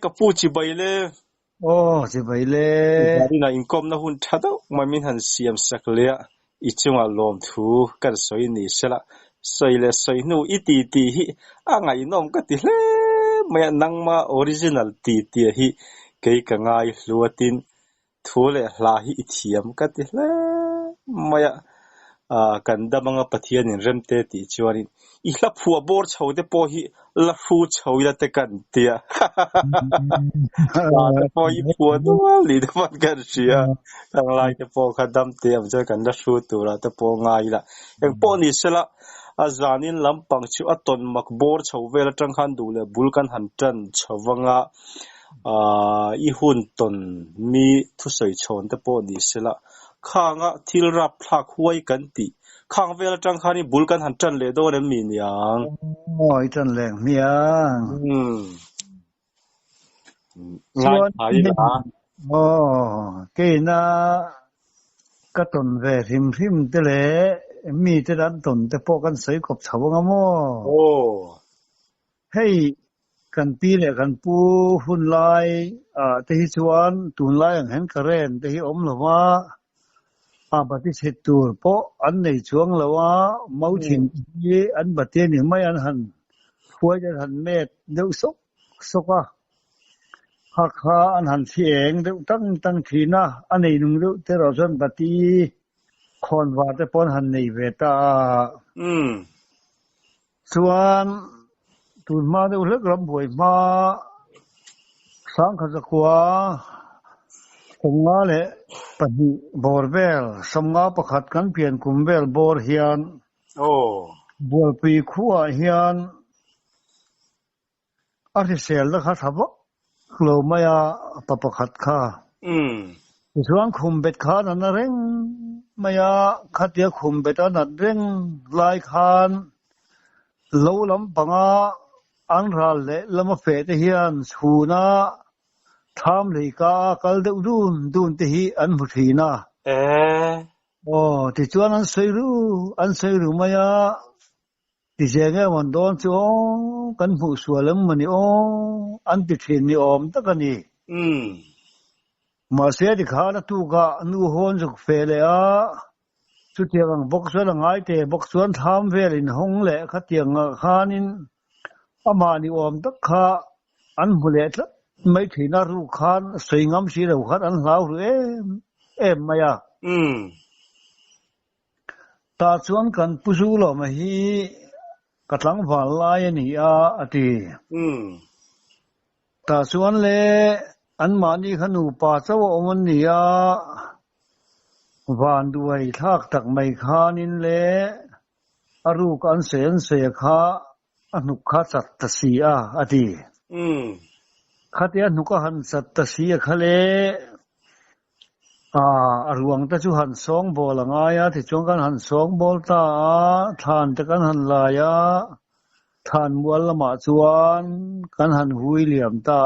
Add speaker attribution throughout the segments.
Speaker 1: kapu chi bai le
Speaker 2: chỉ vậy lệ
Speaker 1: gari na income na hun thado mamin han siam sakle ichunga lom thu kan soi ni sela soi le soi nu iti hi angai nom ka ti le maya nangma original ti hi kei ka ngai luatin thu le hla hi ithiam ka ti le maya kan da manga pathian in remte ti chuani I hla phua bor chhode po hi la fu chhoila te kan tia te po I phua do li de man kan sia tang lai te po khadam te am ja kan la fu tu la te po ngai la eng po ni sela azanin lampang chu aton mak bor chhovela tang khan du le bulkan han tan chawanga I hun ton mi thu soi chon te po ni sela khanga thilrap phak huai kan ti khang vel tang khani bulkan han tan le do re mi niang
Speaker 2: ôi chân lẹn miếng
Speaker 1: ngai thai la
Speaker 2: cái na cái tuần về phim thế lệ mi thế đan tuần thế po kan sấy cọp chảo ngắm mò hey kan pi lệ kan pu hun lai thế hi chuan tuần lai ang hen karen thế hi om lawa bát hết tur po an nei chuang lawa mau thìn ye an bát ni mai an han khuai an han met deu sok ha an han thieng deu tăng thi na an nei nung deu te ro zon bati khon wa te pon han nei ve ta chuan tun ma deu lek ram boi ma sang kha zakwa konga le pani borbel samnga pakhat kan pian kumbel bor hian bol pi khuwa hian artisel da kha thabo lo maya papakhat kha chuan khumbet kha na reng maya khatia khumbet na reng lai khan lo lam panga an ral le lama fe te hian chhuna tham lei ka kal deuh dun te hi an muthina ti chuan an sei ru maya ti jenge mon don chu kan hu sualam mani an ti thin ni om takani ma se di kha na tu ka nu hon juk fe le a chu tiang bok so la ngai te bok chuan tham vel in hong le kha tiang khanin ama ni om tak kha an hule tla mai thina ru khan soingam si ro khat an hlau ru em maya ta chuan kan pusu lo ma hi katlang wal lai ani ati ta chuan le an mani khanu pa chaw omon ni van duai thak tak mai khanin le aru kan se kha anuk kha chat ta si ati khatia nuka han chat ta si khale arwang ta chu han song bol anga ya thi chong kan han song bol ta than ta kan han la ya than mual lama chuan kan han hui liam ta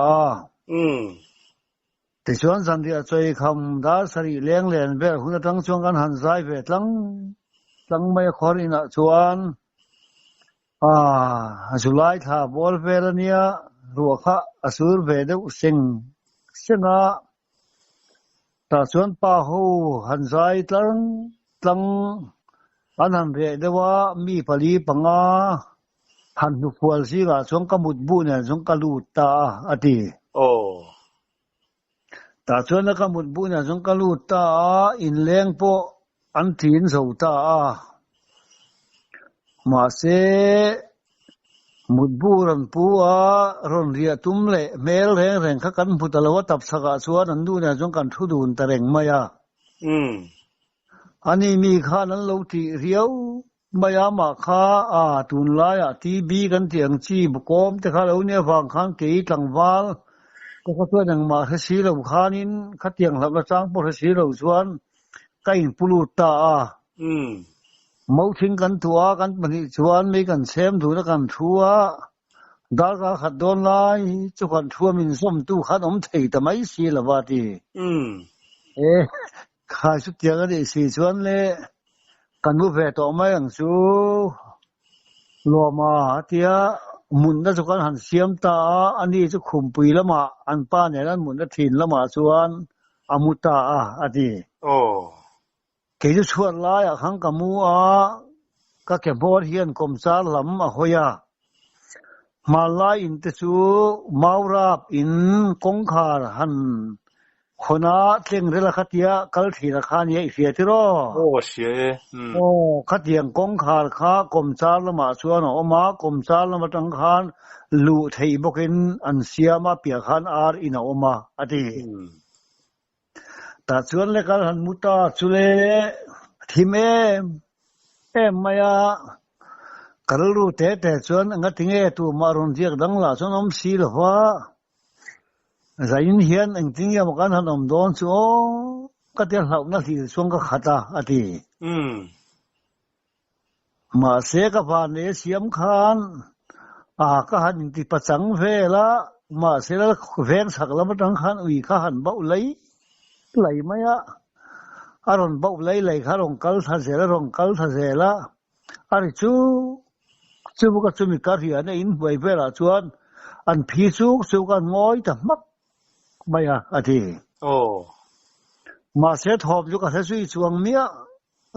Speaker 2: ti chuan san dia choi kham da sari leng len ve hun tang chuang kan han zai ve tlang mai khorina chuan July tha bol ve nia ruakha asur ve de senga ta chuan pa ho han zai tlang an han ve dewa mi pali panga han nu fual si ga chuan kamut bu ne chung kalu ta ati ta chuan na kamut bu ne chung kalu ta in leng po an thin zo ta ma se mutbu ran pu ron ria tum le mel reng kha kan phutalawa tap saka chuan an du ne chung kan thu dun ta reng maya ani mi kha nan lo ti riau maya ma kha tun la ya tv kan tiang chi bukom te kha lo ne wang khang ke tlangwal ko kha chuan ang ma kha si lo khanin kha tiang hlap la chang po kha si lo chuan kain pulu ta mau thing kan tua kan pani chuan me kan sem thu na kan thua dar ka khat don lai chu kan thua min som tu khan om thei ta mai si la wa ti khai su tiang ani si chuan le kan mu ve to mai ang chu lo ma tia mun na chu kan han siam ta ani chu khumpui lama an pa ne ran mun na thin lama chuan amuta ati ke chu chuan lai a khang kamu ka ke bor hian kom char lam a hoya malai in te chu maurap in kongkhar han khona tleng rela khatia kal thira khani ai fiatiro khatiang kongkhar kha kom char lama chuan oma kom char lama tang khan lu thei bokin an siama pia khan ar ina oma ati ta chuan le kal han muta chule thime maya kalu te chuan ngatinge tu maron jiak dang la chuan om si lo wa zain hian ang tingya makan han om don chu ka te hlau na hi chuang ka khata ati ma se ka pa ne siam khan ka han ti pachang vela ma se la veng sak lam tang khan ui ka han ba ulai lai maya aron ba ulai lai kha rong kal tha zela rong kal tha zela ari chu bu ka chu mi ka ri ane in vai vela chuan an phi chu ka ngoi ta mak maya ati ma se thop ju ka se sui chuang mia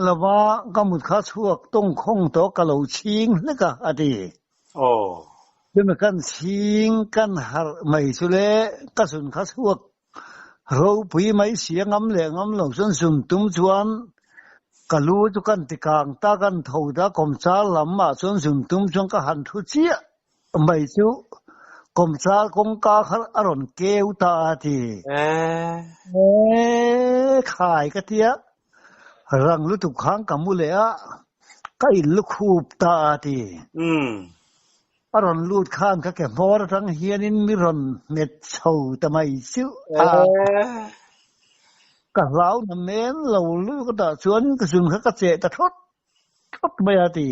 Speaker 2: lawa ka mut kha chuak tong khong to ka lo ching le ka ati Demi kan ching kan har mai chule ka sun kha chuak ro pui mai siang am le ngam lo sun sum tum chuan kalu chu kan tikang ta kan thoda kom cha lam ma sun sum tum chuang ka han thu chia mai chu kom cha kong ka khar aron keu ta ati khai ka tia rang lu tu khang kamu le a kai lu khup ta ati aron lut khan ka ke mor tang hianin miron net chho ta mai chu ka lau na men lo lu ka ta chuan ka sun ka che ta thot mai ati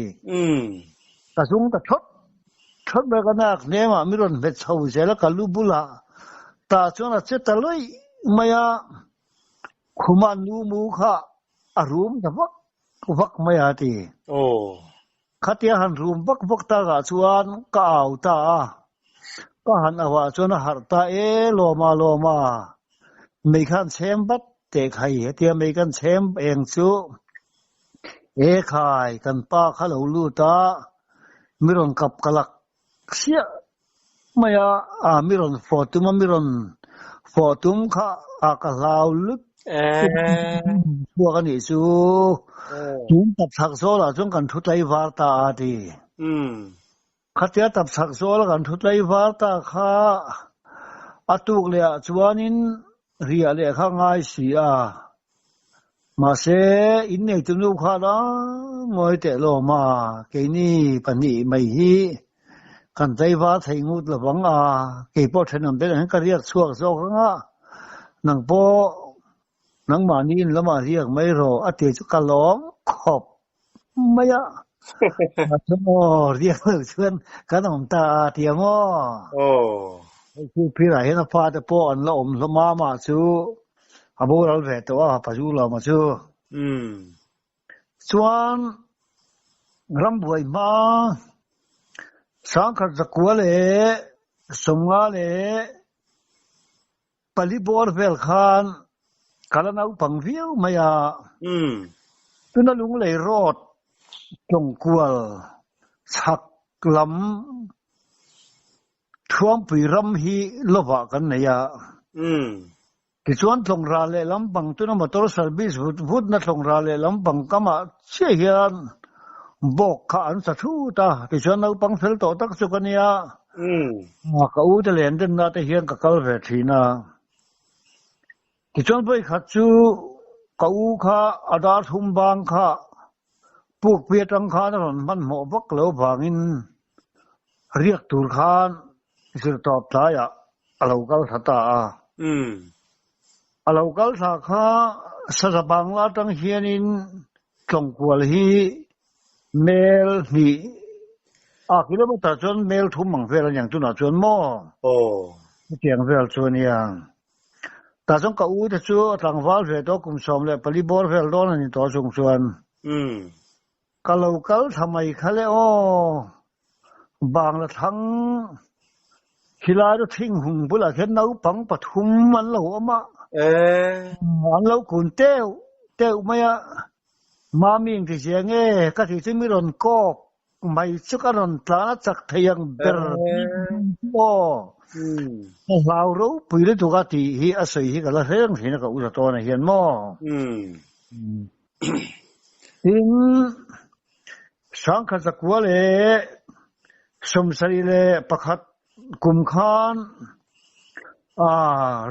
Speaker 2: ka sung ta thot ba ka nak ne ma miron net chho je la ka lu bula ta chuan a che ta loi maya khuman nu mu kha arum ta vak mai ati khatia han rum bak ta ga chuan ka au ta ka han awa chuan har ta loma mei khan chem bat te khai hetia mei kan chem eng chu khai kan pa kha lo lu ta miron kap kalak sia maya miron fotum kha ka lau lut bua kan ni chu chúng tập sắc số là chúng cần thut lấy var ta đi khatia tập sắc số là cần thut lấy var ta kha atuk le chuanin ria le kha ngai si ma se in nei tu nu kha da ngoi te lo ma ke ni pani mai hi kan dai va thai ngut la wang ke po thenam de han ka riak chuak zo nga nang po nang ma ni la ma riak mai ro ate chu ka lom khop maya mo riak chuan kan om ta tia mo chu pi ra hena pa te po an la om lo ma chu abo ral ve to pa ju la ma chu chuan ram buai ma sang kha zakwa le somga le pali bor vel khan kalanau pangviu maya tuna lung lei rot tong kwal chak lam thuam pui ram hi lova kan neya ki chuan thlong ra le lam pang tuna motor service vut na thlong ra le lam pang kama che hian bok kha an sa thu ta ki chuan nau pang fel to tak chu kania ka u te len den na te hian ka kal ve thina ki chuan boi kha chu ka u kha ada thum bang kha puk pia tang kha ron man mo bak lo bangin riak tur khan sir top ta ya alo kal thata alo kal tha kha sa bang la tang hianin tong kwal hi mel ni kilometer chuan mel thum mang vel yang tu na chuan mo tiang vel chuan yang ta chung ka u te chu tlang wal ve to kum som le pali bor vel don ani to chung chuan ka lo kal thamai khale bang là thằng khi lai đó thinh hùng bữa là cái nấu bằng bát hum ăn lâu mà ăn lâu cuốn teo mày à mà mình thì sẽ nghe cái thì chỉ mình có mày chứ cái lần ta chắc thấy yang ber ô lao râu bây giờ tụi cái thì hi à sấy hi cái là hết thì nó có uất to này hiện mò tin sáng khai giặc quá lệ sum sari lệ pakhat kum khan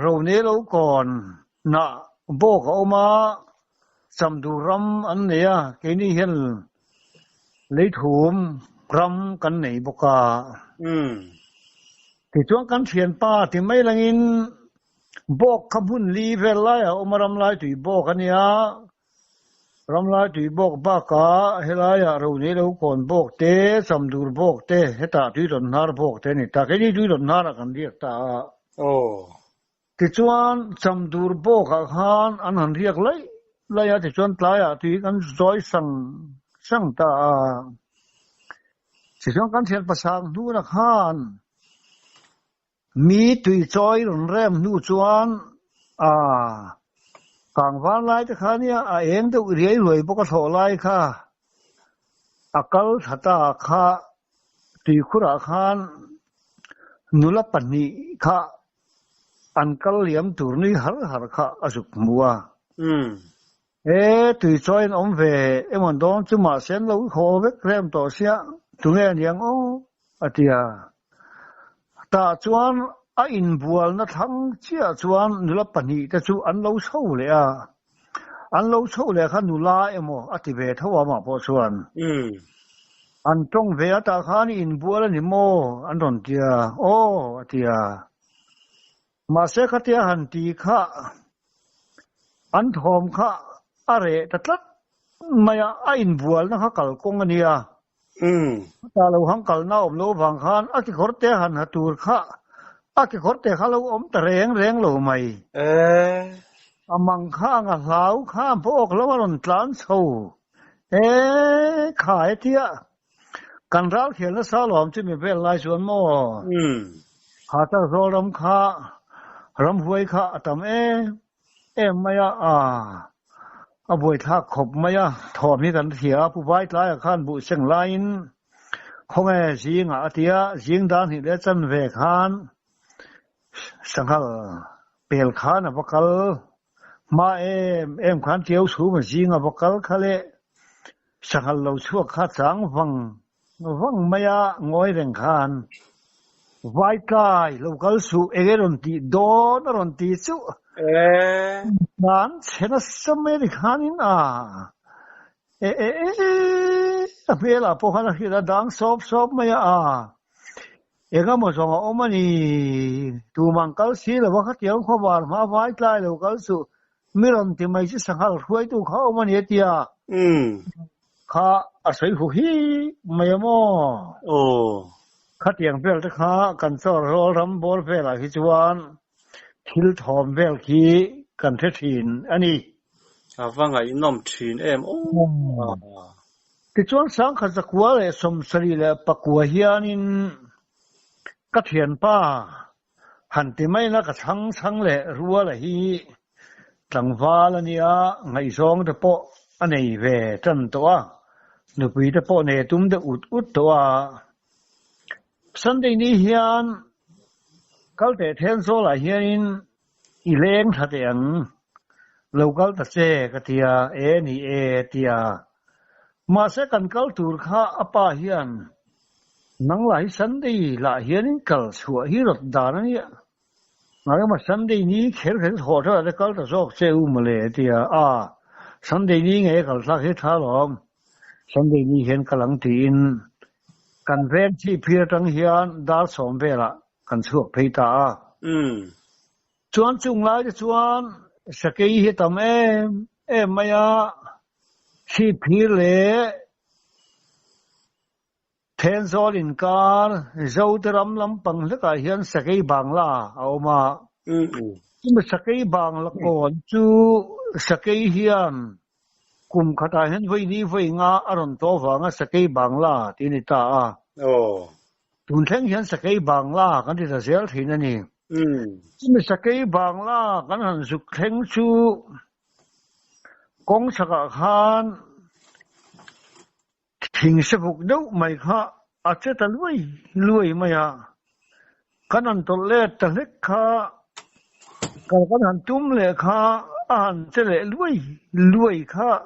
Speaker 2: rồi nè lâu còn na bố có mà sắm du ram anh này cái này hiện lấy thùm ram cái này bốc à thìช่วงกันเทียนป้าที่ไม่ลังอินบอกคำพูดลีเวลไล่เอามารำลายตุยบอกกันเนี่ยรำลายตุยบอกบ้ากะเฮลายเราเนี่ยเราก่อนบอกเตะสำดูบอกเตะเฮตาตุยดอนนาร์บอกเตะนี่ตาแค่นี้ตุยดอนนาร์กันเรียกตาที่ช่วงสำดูบอกกันอันนั้นเรียกไล่ที่ช่วงตายตุยกันจอยสังตาที่ช่วงกันเทียนประสานดูนักฮันมีตุยจอยรุนแรงนู่จวนกลางวันไล่ที่ข้าเนี่ยเองตัวเรียรวยพวกเขาโถไล่ค่ะกัลทัตตาค่ะตุยขุระขานนุลปันนีค่ะอันกัลเลี้ยมตัวนี้หาค่ะอสุกมัวตุยจอยน้องเวมันโดนจุมาเส้นเราโคเวกเริ่มต่อเสียตรงนี้ยังอติยาตาจวนอินบัวนั่งทั้งเจ้าจวนนุลปันนีแต่จวนเราเช่าเลยอันเราเช่าเลยค่ะนุลาโมอติเวทว่ามาพอชวนอันตรงเวตาข้านี่อินบัวแล้วนี่โมอันตอนเดียอติยามาเสกเตียหันตีค่ะอันทอมค่ะอะไรแต่ละไม่อินบัวนั่งกัลกงนี่ตาเราหังกัลน่าอมโลบังคันอากิขอเตหันหตูร์ข้าอากิขอเตข้าเราอมตะเรงโลไม่มังข้างเหลาข้ามพวกแล้วว่าหล่นตลานโซ่ขายเที่ยกันรักเขียนและสาวหลอมที่มีเป็นลายสวนโม่หาตาโซรำข้ารำหวยข้าแต่ไม่บวยทักขบไม่ถอดนี่กันเถียผู้ไว้ตายข้านบุเชียงไลน์คงสิงอาเตียสิงด้านหิเลจันเวคานสังฆเปลขานพกลมาขันเจียวสูมาสิงพกลคะเลสังฆเราชั่วข้าสังฟังไม่งอยเร่งขานไว้ตายเรากลสูรอนตีโดนรอนตีสุนั่นเช่นสมัยที่ข้านินเวลาพวกเขาคิดดังซบไม่ก็มาส่งออกมานี่ตัวมังกรสีแล้วว่าเขาเที่ยวเขาบาร์มาไว้ใกล้แล้วก็สุไม่รำที่ไม่ใช่สังหารช่วยตัวเขาออกมาเนี่ยที่ข้าอาศัยหัวหิไม่ยอมข้าเที่ยงเปล่าที่ข้ากันสอรอรำบอลเปล่าที่จวนทิลทอมเวลคีกันเทถินอันนี้
Speaker 1: ว่าไงน้อมถิน
Speaker 2: ที่จวนสังขจักวาเลยสมสรีเลยปักวัวเฮียนินก็เทียนป้าหันที่ไม่นักช่างเลยรัวเลยฮีจังฟ้าแล้วเนี่ยไงสองตะโปอันนี้เวจันตัวนุปีตะโปเนี่ยตุ้มจะอุดตัวสันตินี้เฮียนก็แต่เทนโซลาเฮียนอีเล้งทัดยังเราก็ตัดเจกเทียนี่เทียมาเสกันก็ตูร์ข้าอป้าเฮียนนังหลายสันติละเฮียนก็ชัวฮิรดดานี่งั้นมาสันตินี้เขียนหัวเธอจะก็ตัดโซกเซอุมาเลยเทียสันตินี้ไงก็สักเหตุท่าหลอมสันตินี้เห็นกำลังตีนกันเวรที่พิจารณาเฮียนดาร์สมเวละกันชั่วพิตาจวนจุงไล่จวนสกีเหตุไม่ที่พิเลเทนโซลินการเจ้าตรำลำปังแล้วก็เห็นสกีบางล่าเอามาที่สกีบางละก่อนจูสกีเฮียนกุมขตาเห็นไว้นี่ไว้งาอารมณ์โตฟังสกีบางล่าที่นี่ตา tuần theng hiền sắc cái bang la kan thì sẽ thì nè nè nhưng mà sắc cái bang la kan hẳn suk theng chu công sắc khan thình sẽ phục đâu mày kha à chết ta lui mày à kan hẳn tổ lệ ta hết kha kan hẳn tum lệ kha hẳn sẽ lệ lui kha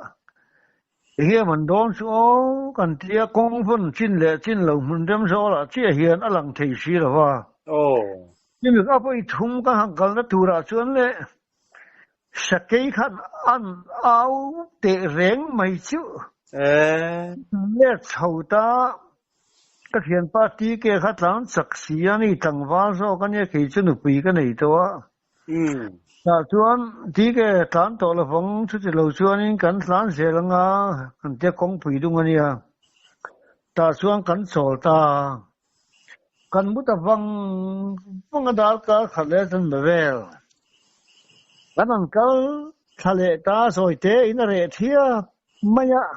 Speaker 2: hiện mình đón số cần tia công phân chín lệ chín lầu mình đem số là chia hiện ở lăng thị sĩ là va nhưng mà áp ấy thùng cái hàng cần nó tu ra chuyện lệ sắc cái khăn ăn áo tệ rèn mày chứ lệ sầu ta cái hiện party cái khát lắm sắc xí này tăng vào số cái này cái chuyện bị cái này đó chuan tí cái tán tổ là phong chút lâu chuan in cắn tán xe lăng à cắn tiếc công phi đúng anh à ta chuan cắn sổ ta cắn bút ta văng văng đào cả khát lệ thân bể vel cắn ăn cá khát lệ ta rồi thế in lệ thia mày à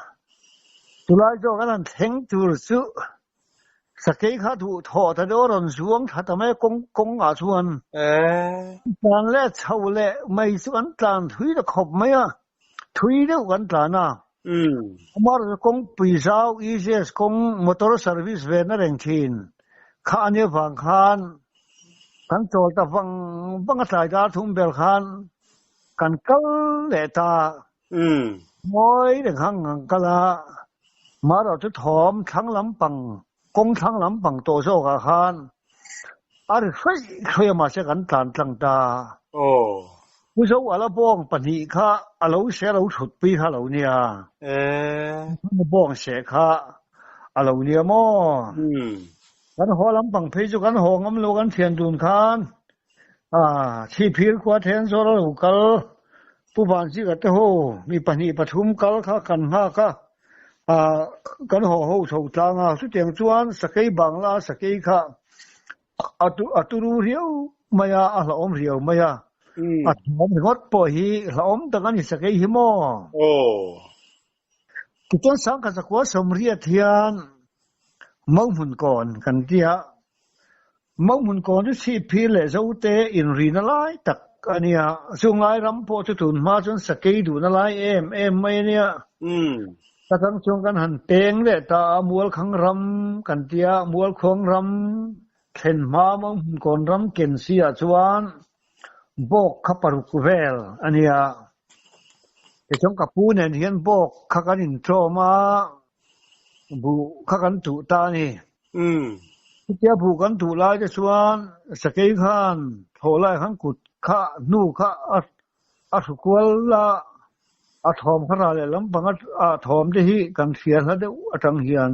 Speaker 2: tu lại cho cắn ăn thèn tu sự sắc cái khát thụ thọ ta đó rồi xuống thà ta mấy công à chuan tàn lệ sầu lệ mày xuống tàn thúy là khop mày à thúy đó vẫn tàn à mà công bị sao ECS công motor service về nó đèn chín khăn như vàng khăn khăn trôi ta văng sai ra thùng bèl khăn khăn câu lệ ta mỗi đèn khăn cái là mà rồi chút thòm thắng lắm bằng công thắng lắm bằng tổ số cả khăn khơi mà sẽ gắn tàn tăng ta cú số ở là bong bản thị khá ở lâu sẽ lâu thụt pi khá lâu nia bong sẽ khá ở lâu nia mò gắn hoa lắm bằng phê cho gắn hoa ngắm lâu gắn thiền đùn khan chi phí qua thiền số đó lâu cal tu bản chỉ cái thế hồ mi bản thị bắt hum cal khá cần ha khá gắn hoa hậu sầu trang số tiền chuan sắc cái bằng la sắc cái khá atu riu maya la om riu maya om ngot po hi la om ta kan sa kai hi mo ki ton sang ka zakwa somria thian mau mun kon kan tia mau mun kon ju si phi le zote in rina lai tak ania sungai ram po chu tun ma chon sa kai du na lai em mai nia ta kan chung kan han teng le ta mual khang ram kan tia mual khong ram khen ma mong kon ram ken sia chuan bok khaparuk vel ania ke chong kapu nen hian bok khakan in troma bu khakan tu ta ni tia bu kan tu lai de chuan sakei khan tholai khan kut kha nu kha a sukwal la a thom khara le lam pang a thom de hi kan sia la de atang hian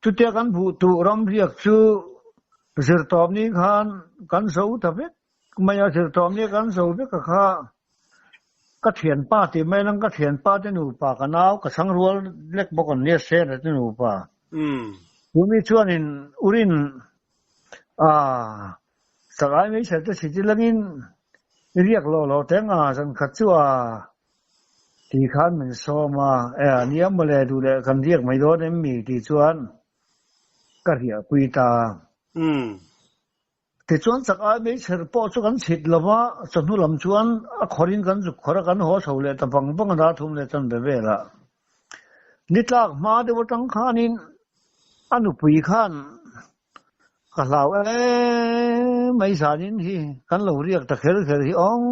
Speaker 2: chu tia kan bu tu ram riak chu zir tom ni khan kan so ta vek maya zir tom ni kan so vek kha ka thian pa ti mai nang ka thian pa te nu pa ka naw ka sang rual lek bokon ne se ra te nu pa mi chuan in urin sagai mai se te si langin riak lo tenga san khat chu ti khan min so ma niam mole du le kan riak mai do nem mi ti chuan ka ria pui ta te chuan sagai mai ser po chu kan chit lova chanu lam chuan a khorin kan ju khora kan ho so le ta bang da thum le chan be la nitlak ma de watang khanin anu pui khan ka lau mai sa nin hi kan lo riak ta khel hi ong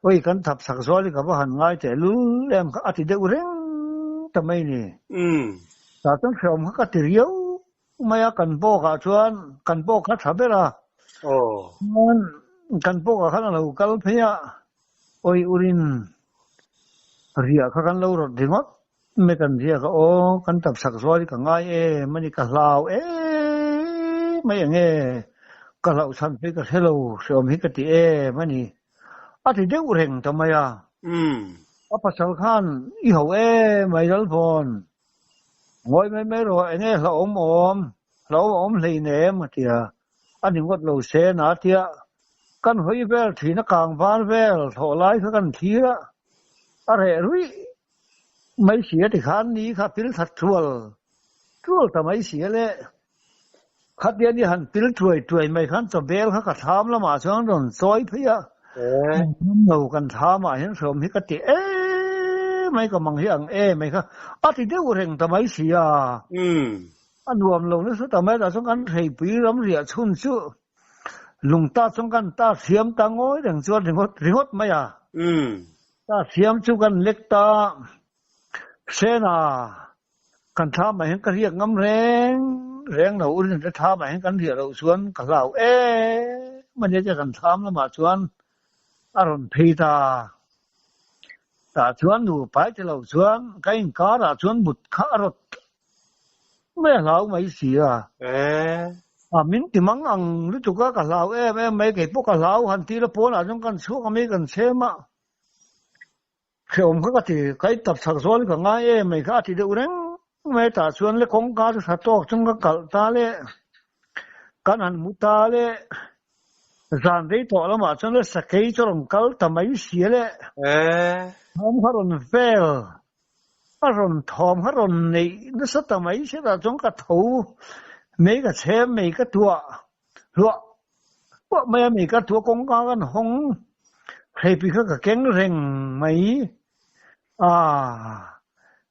Speaker 2: oi kan thap sak zoli ka ba han ngai te lu lem ka ati de ureng ta mai ni ta tang khom ka ti riu maya kan bo ka chuan kan bo ka thabera mon kan bo ka khan lo kal phia oi urin ria ka kan lo ro dingot me kan ria ka kan thap sak zoli ka ngai mani ka lau mai nge ka lau san pe ka hello som hi ka ti mani ati de ureng ta maya pasal khan I ho mai dal phone ngồi mấy rồi nghe là ôm lì nè mà thì anh em có lâu xe nát thì căn hơi về thì nó càng van về thọ lái cái căn khí á rồi mấy xía thì khán ní khá pin thật chuột ta mấy xía lệ คัดเดียนี่หันติลถวยไม่ขันจะเบลเขาก็ถามแล้วมาช่วงนั้นซอยเพี้ยเรากันถามมาเห็นสมฮิกติไม่ก็มังเฮียงไม่ค่ะที่เดียวเร่งทำไมเสียอันรวมลงนี่สุดทำไมแต่สงกันให้ปีรำเรียชุนชื่อลุงตาสงกันตาเสียมตาง้อยถึงส่วนถึงหดไม่ตาเสียมจุกันเล็กตาเสนากันถามมาเห็นกันเรียกงำแรงเราอุ่นจะถามมาเห็นกันเรียกเราชวนกันเรามันจะกันถามแล้วมาชวนอารมณ์พีตาแต่ชวนดูไปจะเราชวนใครก็ได้ชวนบุตรข้ารถไม่เราไม่เสียมิ้นที่มังอังรู้จุกก็เราไม่เก็บพวกเราหันทีละปนอาจจะกันช่วงไม่กันเชื่อมาเข่ามันก็ที่ใครตัดสักส่วนก็ง่ายไม่ก็ที่เดียวนั้นไม่แต่ชวนเล็กของการสัตว์ตกจงก็กัดตาเล่กันหันมุตาเล่จานได้ตัวละมาชวนเล็กสักกี่จงกัดทำไมเสียเล่ทอมฮารอนเฟลฮารอนทอมฮารอนนี่นั่นสัตว์ทำไมเสียแต่จงกัดถูไม่ก็เชื่อไม่ก็ตัวรัวว่าไม่ก็ตัวกงกันหงใครปีเขาก็เก่งเร่งไหม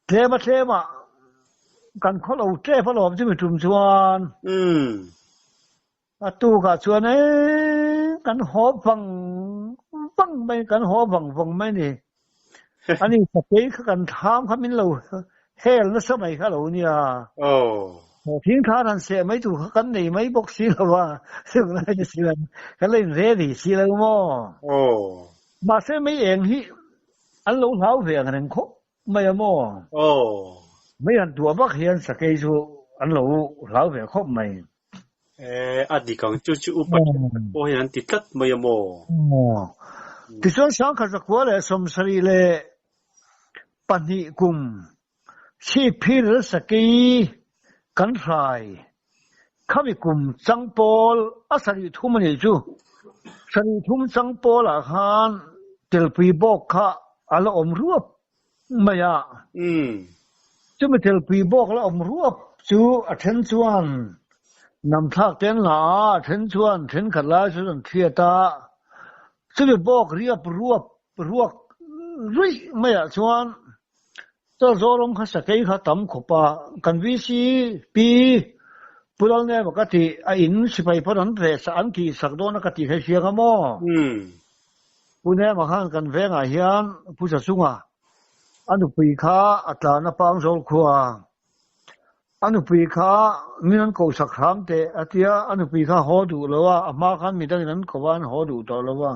Speaker 2: เทมากันเขาเราเจ้พระหลอมจะมีถุงชวนตู้กับชวนกันหอฟังไม่กันหอฟังไม่นี่อันนี้สเปคกันถามเขาไม่เราเฮลนั่นสมัยเขาเราเนี่ยทิ้งท่านั้นเสียไม่ถูกกันนี่ไม่บอกสิแล้วว่าซึ่งอะไรจะสิแล้วกันเลยเรดี้สิแล้วมั้งมาเสียไม่เองที่อันเราเล่าเรื่องนั้นเขาไม่มั้งไม่อันตัวบักเฮียนสเกจูอันเราเล่าเรื่องเขาไม่
Speaker 3: อดีตของจู่ๆอุปโอ้ยอันติดตัดไม่มั้งที่ส่วน
Speaker 2: สังกัดกว่าเลยสมศรีเลยปนิกุมชีพิรสกีกันไฟข้ามีกลุ่มจังโปลสริทุ่มนี่จูสริทุ่มจังโปลฮันเทลปีบอกข้าอัลอมรูปไม่ยาจูไม่เทลปีบอกแล้วอมรูปจูอัทนชวนนำทักเต้นหลาเทนชวนเทนขัดลายชวนเทียตาจูไม่บอกเรียบรวบรุ่ยไม่ยาชวนตัวโซลงข้าสเกย์ข้าตั้มขบกันวิซีปีปุรังเนี่ยบอกที่อินสิไปพนันเรศอันที่สักโดนกันที่ให้เสียกันมั้งปุเนี่ยมาข้างกันเวงอาเฮียนผู้จัดสุงอันนู้ปีข้าอัตราหน้าปังโซลขวางอันนู้ปีข้ามีนั่นกูสักครั้งแต่อัตยาอันนู้ปีข้าหัวดูแล้วว่าอามาขันมีตั้งนั้นก็ว่าหัวดูต่อแล้วว่า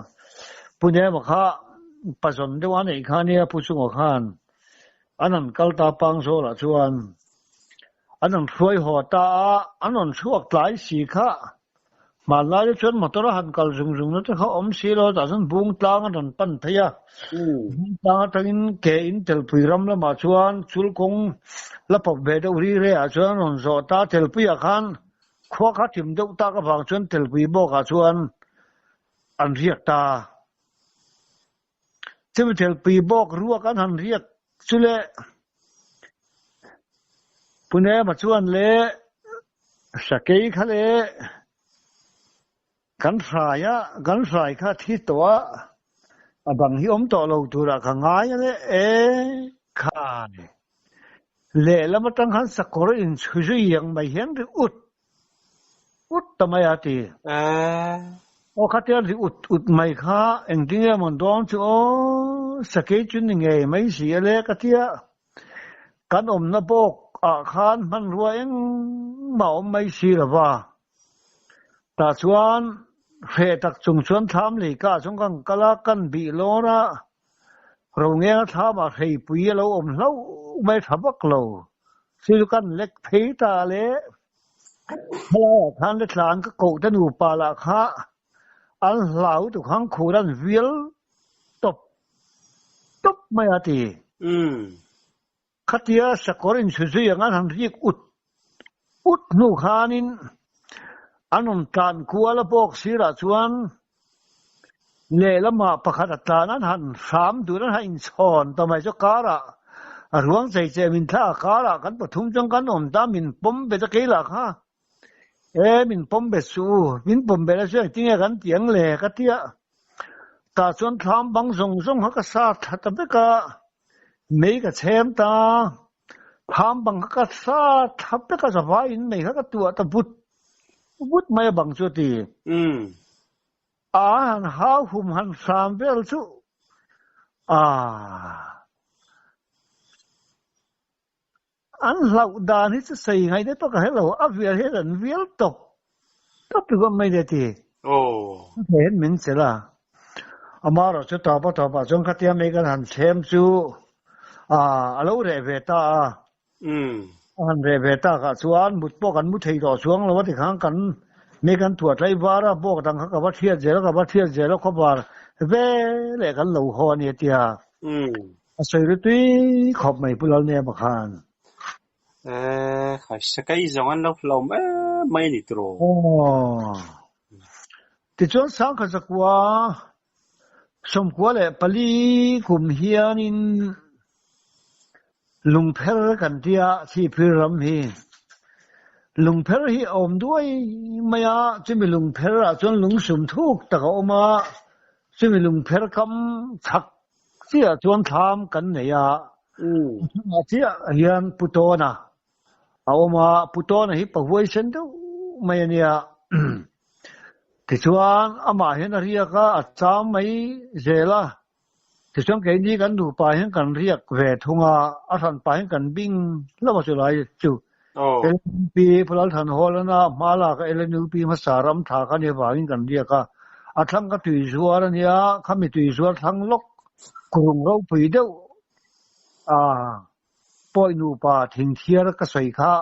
Speaker 2: ปุเนี่ยมาข้าผสมด้วยวันอีกข้าเนี่ยผู้สุงข้านอันนั้นกัลตาปังโซละชวนอันนั้นช่วยหัวตาอันนั้นช่วยหลายสีข้ามาลายชวนมาตระหันกัลจุงนั่นจะเขาอมสีเราแต่ฉันบุ้งตางอันนั้นปั้นทะยาตางตั้งเกอินเทลปีรำแล้วมาชวนชุลกงแล้วพอเบดอุรีเรียชวนนั่นโซตาเทลปีอาคารขวาขัดทิมดุตากับฝั่งชวนเทลปีบอกชวนอันเรียกตาจะไม่เทลปีบอกรัวกันหันเรียกสุเลปุ่นเอ๋มาชวนเล่สเกย์เขาเล่กันสายข้าที่ตัวบางที่ตัวเราตัวละข้างง่ายเลยข้าเล่แล้วมาตั้งหันสักคนอินช่วยยังไม่เห็นหรืออุดทำไมอ่ะทีโอ้ข้าเที่ยวที่อุดไม่ข้าเองที่เนี่ยมันโดนจู่สเกย์จุนยังไงไม่เสียเลยข้าเที่ยวกันน้าปกอาคารมันรวยเมาไม่เสียหรอวะแต่ชวนเฟตักจงชวนทำเลยก้าจงกันกลากันบีโลนะเราเงี้ยทำอะไรปุยเราเราไม่ทำบักเราซื้อกันเล็กเพตาเล่เมื่อท่านเล็กหลานก็โกตันูปาลาคะอันเหล่าตุขังขู่ดันวิลตบไม่อาทีขัดยาสกอรินสุดๆอย่างนั้นเรียกอุดนูขานินอันนั้นการคัวละพวกศิราชวนเล่ละมาประคัตตานั้นหันสามดูนั้นให้อินชอนทำไมเจ้าการะรวงใจเจมินท่าการะกันปฐุมจังกันตามินปมเบตะเกล่ะค่ะ mình pom bê su mình pom bê là chuyện tiếng gan tiếng lệ cái tia ta chọn tham bằng song song hắc sa thật tất cả mấy cái xem ta tham bằng hắc sa thật tất cả vai in mấy hắc tua ta bút mấy bằng chỗ thì han hao hum han sam vel chu anh lâu đàn hết say ngay đấy tôi cả hết lâu áp việc hết lần việc tục tôi cũng mấy đấy thì hết mình sẽ là mà rồi cho tao bảo trong cái tiệm mấy cái hàng xem chú lâu rồi về ta anh về ta cả xuống một bộ cần một thầy đó xuống là thì kháng cần mấy cái tuổi trai vợ ra bộ đang các bạn thiệt dễ nó có vào về lại cái lâu hơn này thì rồi tuy khóc mấy bữa nay mà khan
Speaker 3: khỏi cái giống anh đâu lâu mấy nít rồi
Speaker 2: thì chốn sáng cái qua sum qua lại pali kum hian in lung pher kan tia si phiram hi lung pher hi om duai maya chimi lung pher a chon lung sum thuk ta oma chimi lung pher kam thak sia chon tham kan ne ya chia hian putona oma putona hi pawai sen do mai nia thì chuan ama hian a riak a cham mai zela thì chuan ke ni kan du pa hian kan riak ve thunga a than pa hian kan bing lawa chu lai chu pi pulal than holana mala ka elenu pi ma saram tha ka ne wa hin kan riak a thang ka tui zuar ania khami tui zuar thang lok kurung ro pui deuh poi nu pa thing thiar ka soi kha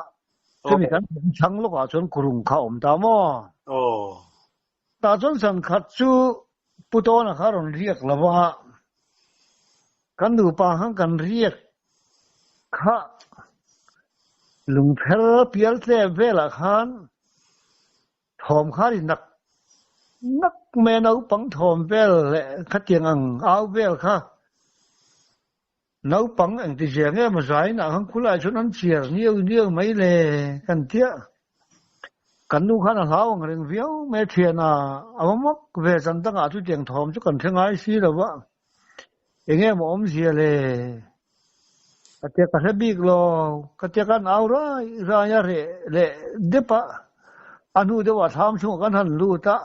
Speaker 2: chumi kan thang lok a chuan kurung kha om ta mo ta chon san khat chu putona kharon riak lawa kan nu pa hang kan riak kha lung pher pial te vela khan thom khari nak me nau pang thom vel le khatiang ang au vel kha nau pang ang ti jeng e ma zai na hang kulai chon an chiar niu mai le kan tia kan nu khana hlaw ang reng viau me thiana amok ve chan tang a chu tiang thom chu kan thengai si lawa enge mo om sia le atia ka hebik lo katia kan au ra ya re le depa anu de wa tham chu kan han lu ta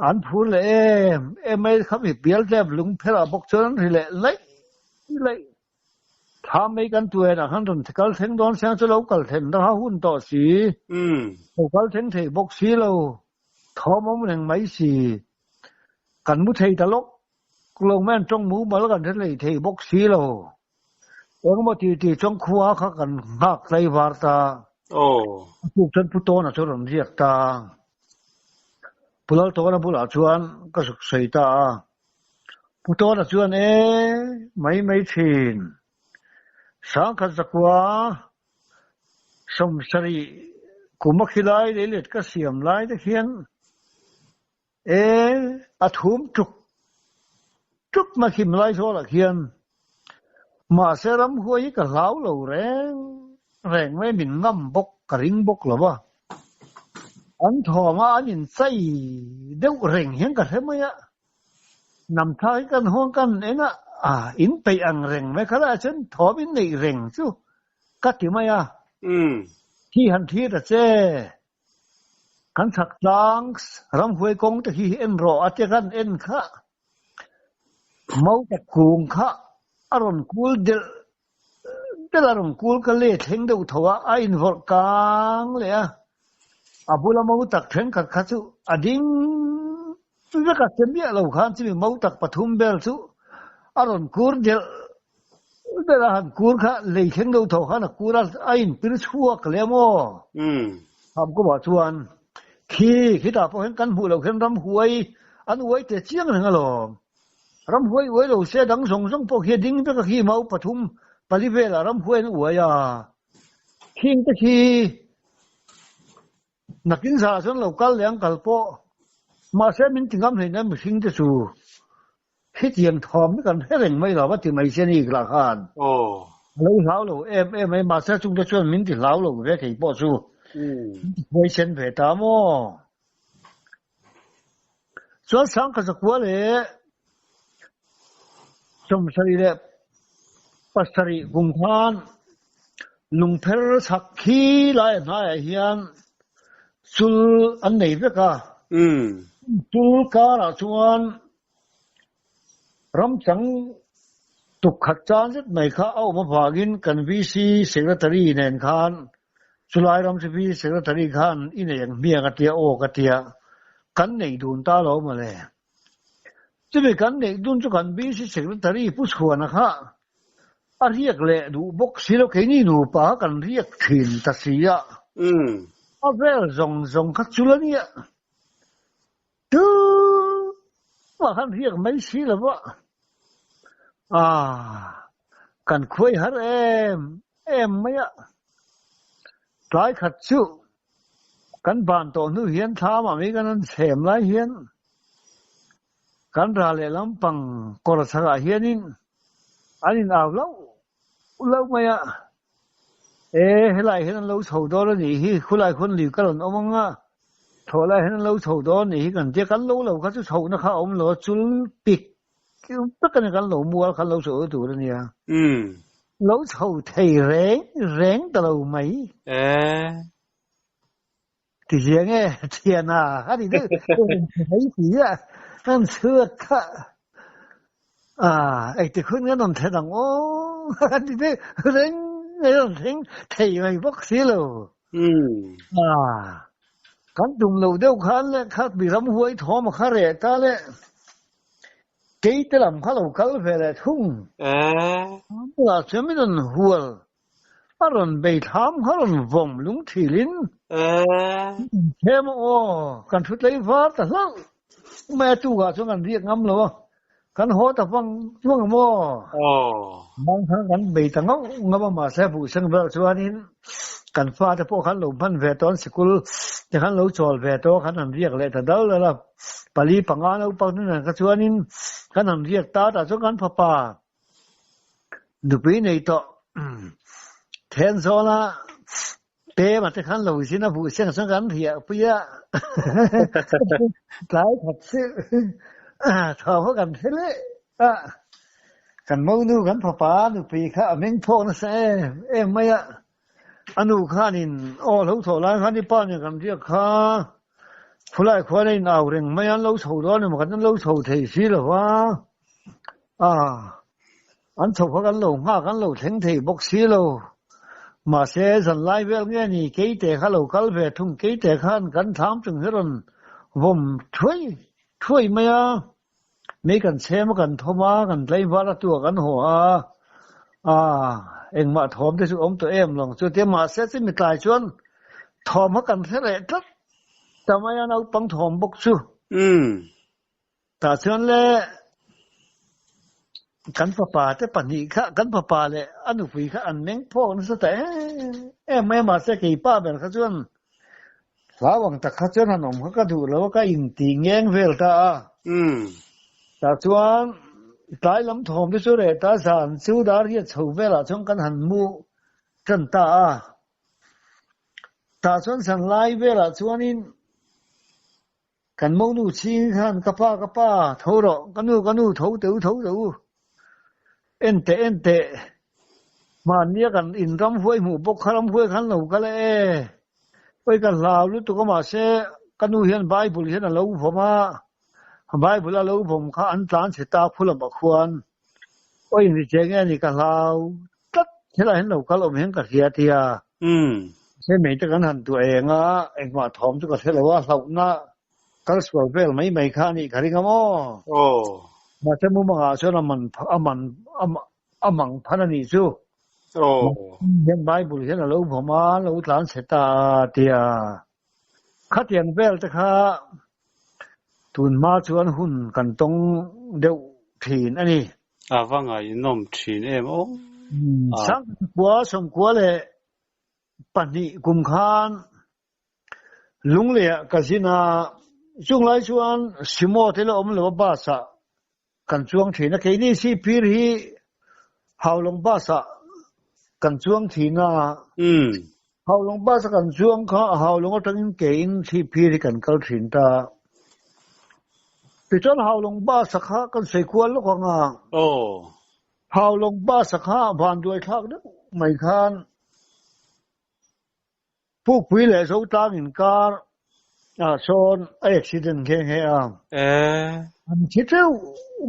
Speaker 2: an phul le mai khami pial te lung phera bok chon ri le lei tham mấy căn tuổi là hắn tuần kal theng don sang cho lâu kal theng đó hun to si kal theng thầy bốc si lâu thọ mong mình mấy si cần mu thầy ta lốc lâu men trong mũ mà cần thầy thầy bốc si lâu em mà thì trong khua khác cần ngạc tay vào ta chụp chân puto na cho làm riết ta pulal to na pula chuan ka suk sei ta puto na chuan mấy thin sáng khát zakwa som sari kumakhilai le let ka siam lai te hian athum truk ma khim lai so la hian ma seram huai ka lau lo reng me min ngam bok ka ring bok lo ba an thoma anin sai deu reng hian ka hemaya nam thai kan hong kan enga in pe ang reng me khala chen thomin nei reng chu ka ti maya thi han thi da che kan thak tang ram huai kong te hi en ro ate kan en kha mau ta kung kha aron kul del aron kul ka le theng deu thowa a in vor kang le abula mau tak theng ka kha chu ading tu ka temia lo khan chi mau tak pathum bel chu aron kur de la han kur kha le kheng do tho kha na kura ain pir chuak le mo ham ko ba chuan khi ta po hen kan hu lo khen ram huai an huai te chiang rang lo ram huai lo se dang song po khi ding pe ka khi mau pathum pali ve la ram huai na huai king te khi nakin sa son lo kal leang kal po ma se min tingam he na mi sing te su hít tiền thòmกันhết rừng mấy là bắt thì mấy xe đi là khan lấy láo lầu em ấy mà sẽ chúng ta cho mình thì láo lầu về thì bỏ su quay chân về ta mô cho sáng cái quá lệ trong sari lệ pasari cùng khan lung phèr sắc khí lại này hiền sul anh này vậy cả sul cả là chuan ram chẳng tục khát chan rất này khá ao mà vagin cần VC secretary nên khan sulai ram VC secretary khan in yang mia cái tia o cái tia kan này đun ta lo mà lệ chứ vì kan này đun cho kan VC secretary phúc xuân ha à riêng lệ đủ bốc xí lo cái ní đủ pa kan riêng thìn ta xí à à về rong khát chú lên nhỉ chứ mà kan riêng mấy xí là vợ cần khuấy hết em mấy ạ trái khát chú cần bàn tổ nữ hiến thá mà mấy cái nó xem lại hiến cần ra lệ lắm bằng có là sao hiến in anh in ảo lâu mấy ạ hay lại hiến lâu sầu đó là gì hi khu lại khuôn liều cái lần ông á thôi lại hiến lâu sầu đó này cần tiếc cắn lâu lâu cái chú sầu nó khá ông lo chú bịt tất cả những cái lẩu mua cái lẩu sữa tủ đó nè lẩu sầu thầy rén từ lâu mấy thì riêng nghe tiền cái gì đó thấy gì à ăn xưa cả ấy thì không nghe nói thế nào cái gì đó rén nghe nói thầy mày bác sĩ luôn cái đồng lẩu đâu khác bị rắm huế thò mà khác rẻ ta lệ cái tên làm khá lâu khá về là thung là xem mấy lần huề lần bày thám khá lần vòng lúng thì lính thêm cần chút lấy vát là lắm mẹ tu cả cho ngành riêng ngắm luôn cần hỗ tập văng chuông mò mang thằng cần bày thằng ngắm mà sẽ phụ sinh vợ cho anh cần pha cho phố khán lồng phân về toán school cho khán lấu tròn về to khán làm riêng lại thật đó là Pali pangan au pang na ka chuanin kanam riak ta ta chu kan phapa nupi nei to then zola te ma te khan lo sin na bu seng sang kan thia pia lai thật sự thọ ho kan thele kan mau nu kan phapa nupi kha meng pho na se em mai anu khanin o lo tho lai khan ni pa ni kan riak kha phụ lại khoa này nào rừng mấy anh lâu sầu đó này mà anh lâu sầu thì xí là quá anh sầu phải anh lâu thánh thì bốc xí lâu mà sẽ dần lại về nghe nhỉ cái tệ khá lâu khá về thùng cái tệ khá anh thám chừng hết rồi vùng thuê mấy mấy cần xe mà cần thô má cần lấy vá ra tua cần hồ em mà thòm thì ông tụi em lòng cho thế mà sẽ mình tài chuan thòm mà cần thế này rất tao mới nói bằng thòm bốc su ta xuân lệ cắn papa thế bản nhị khác cắn papa lệ anh được vì khác anh nén phong nó sẽ thế em mà sẽ kỳ pa bên khác xuân lão bằng ta khác xuân anh ông khác đủ lâu cái in tiền ngang về ta ta xuân trái lắm thòm cái số này ta sản siêu đá riết sầu về là trong căn hành mu chân ta xuân sản lai về là xuân in cần mong nu chi han kapa thâu rồi cái nu thâu tử ente mà nia cần in ram huay mu bốc kharam huay khan lâu cái lệ ôi cần lao lúc tụi có mà xe cái nu hiền Bible hiền là lâu phom Bible là lâu phom khá ăn tán sẽ ta phun làm bạc khoan ôi thì chơi nghe thì cần lao tất thế là hiền lâu cái lâu hiền cả kia thì thế mấy cái hành tụi em mà thòm cho cái thế là quá lâu na cái số về mấy mấy khá này cái gì không mà thế muốn mà cho nó mình amang phá này chứ hiện Bible hiện là lâu phom lâu tán sẽ ta thì khát tiền về thì khá tuần mà chuan hun cần tông đều thìn anh đi
Speaker 3: vâng nôm thìn em
Speaker 2: sáng quá xong quá lệ bản địa cùng khan lung lệ cái gì na chung lại chuan simo thế là lo ba sa cần chuang thì nó cái này si pir hi hào long ba sa cần chuang thì na hào long ba sa kan chuang kha hào long atangin ke in thi phi ri kan kal thin ta ti chon hào long ba sa kha kan sei kwal lo nga hào long ba sa kha van duai thak de mai khan pu pui le so tang in kar son accident ke he an chiteu